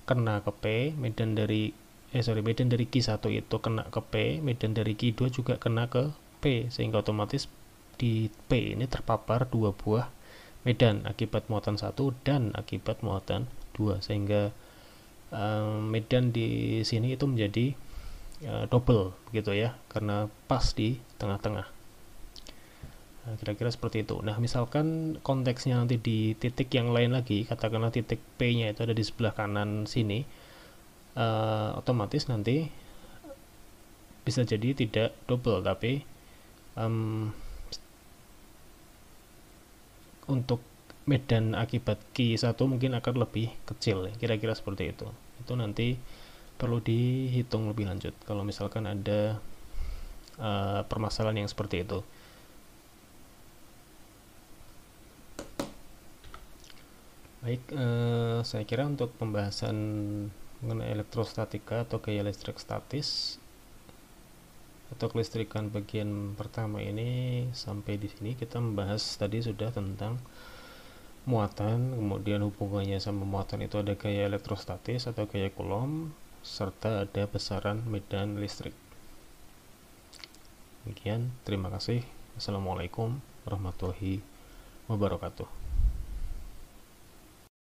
kena ke P, medan dari Q1 itu kena ke P, medan dari Q2 juga kena ke P, sehingga otomatis di P ini terpapar dua buah medan akibat muatan 1 dan akibat muatan 2, sehingga medan di sini itu menjadi double gitu ya, karena pas di tengah-tengah. Nah, kira-kira seperti itu. Nah, misalkan konteksnya nanti di titik yang lain lagi, katakanlah titik P-nya itu ada di sebelah kanan sini, otomatis nanti bisa jadi tidak double, tapi untuk medan akibat Q1 mungkin akan lebih kecil, kira-kira seperti itu. Itu nanti perlu dihitung lebih lanjut kalau misalkan ada permasalahan yang seperti itu. Baik, saya kira untuk pembahasan mengenai elektrostatika atau gaya listrik statis atau kelistrikan bagian pertama ini sampai di sini. Kita membahas tadi sudah tentang muatan, kemudian hubungannya sama muatan itu ada gaya elektrostatis atau gaya Coulomb, serta ada besaran medan listrik. Demikian, terima kasih. Assalamualaikum warahmatullahi wabarakatuh.